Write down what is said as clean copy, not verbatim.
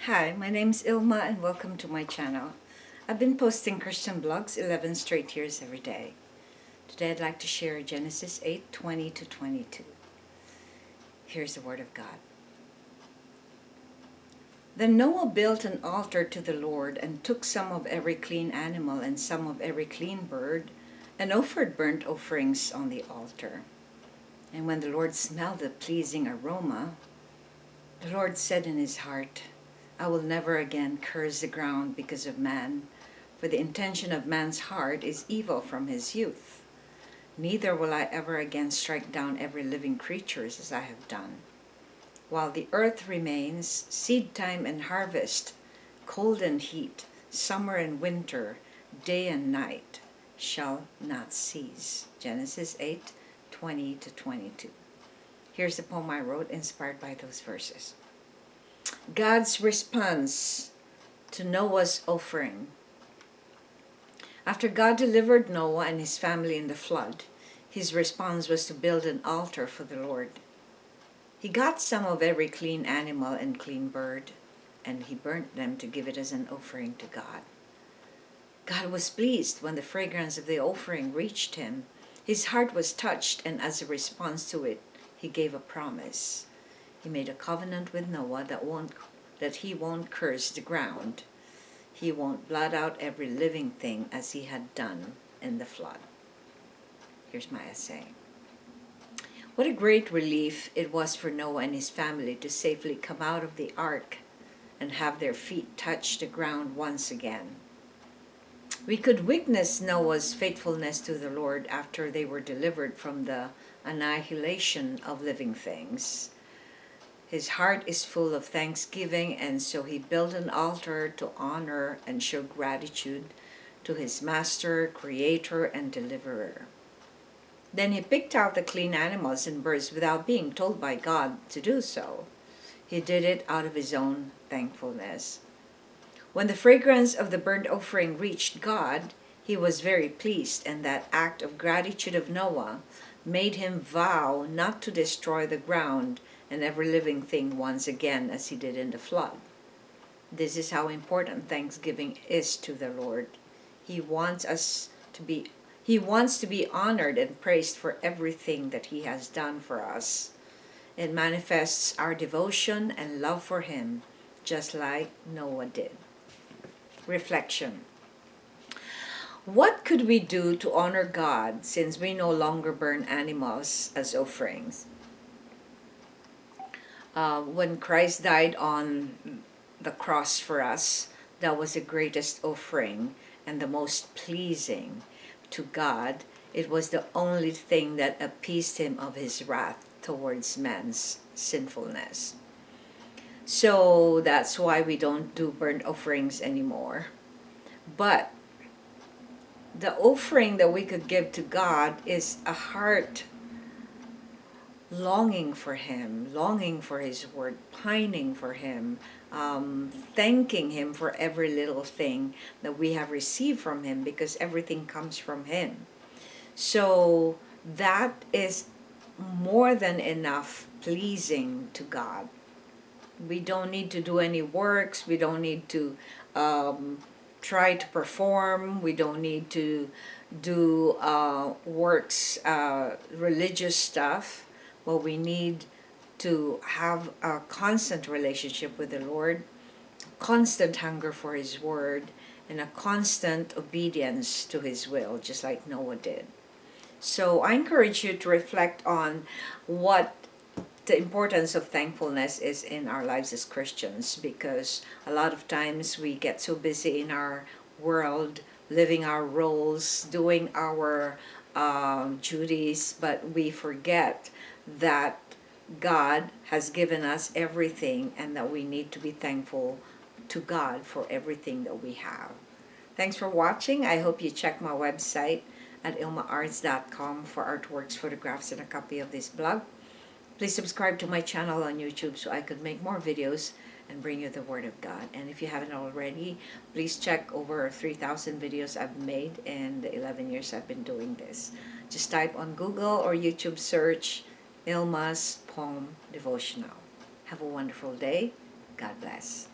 Hi, my name's Ilma and welcome to my channel. I've been posting Christian blogs 11 straight years every day. Today I'd like to share Genesis 8:20-22. Here's the Word of God. Then Noah built an altar to the Lord and took some of every clean animal and some of every clean bird and offered burnt offerings on the altar. And when the Lord smelled the pleasing aroma, the Lord said in his heart, I will never again curse the ground because of man, for the intention of man's heart is evil from his youth. Neither will I ever again strike down every living creature as I have done. While the earth remains, seed time and harvest, cold and heat, summer and winter, day and night shall not cease. Genesis 8:20-22. Here's the poem I wrote inspired by those verses. God's response to Noah's offering. After God delivered Noah and his family in the flood, his response was to build an altar for the Lord. He got some of every clean animal and clean bird, and he burnt them to give it as an offering to God. God was pleased when the fragrance of the offering reached him. His heart was touched, and as a response to it, he gave a promise. He made a covenant with Noah that he won't curse the ground. He won't blot out every living thing as he had done in the flood. Here's my essay. What a great relief it was for Noah and his family to safely come out of the ark and have their feet touch the ground once again. We could witness Noah's faithfulness to the Lord after they were delivered from the annihilation of living things. His heart is full of thanksgiving, and so he built an altar to honor and show gratitude to his master, creator, and deliverer. Then he picked out the clean animals and birds without being told by God to do so. He did it out of his own thankfulness. When the fragrance of the burnt offering reached God, he was very pleased, and that act of gratitude of Noah made him vow not to destroy the ground and every living thing once again as he did in the flood. This is how important thanksgiving is to the Lord. He wants to be honored and praised for everything that he has done for us. It manifests our devotion and love for him, just like Noah did. Reflection. What could we do to honor God since we no longer burn animals as offerings? When Christ died on the cross for us, that was the greatest offering and the most pleasing to God. It was the only thing that appeased him of his wrath towards man's sinfulness. So that's why we don't do burnt offerings anymore. But the offering that we could give to God is a heart longing for him, longing for his word, pining for him, thanking him for every little thing that we have received from him, because everything comes from him. So that is more than enough pleasing to God. We don't need to do any works. We don't need to try to perform. We don't need to do works, religious stuff. Well, we need to have a constant relationship with the Lord, constant hunger for his word, and a constant obedience to his will, just like Noah did. So I encourage you to reflect on what the importance of thankfulness is in our lives as Christians, because a lot of times we get so busy in our world, living our roles, doing our duties, but we forget that God has given us everything and that we need to be thankful to God for everything that we have. Thanks for watching. I hope you check my website at ilmaarts.com for artworks, photographs, and a copy of this blog. Please subscribe to my channel on YouTube so I could make more videos and bring you the Word of God. And if you haven't already, please check over 3,000 videos I've made in the 11 years I've been doing this. Just type on Google or YouTube search ILMA'S Poem Devotional. Have a wonderful day. God bless.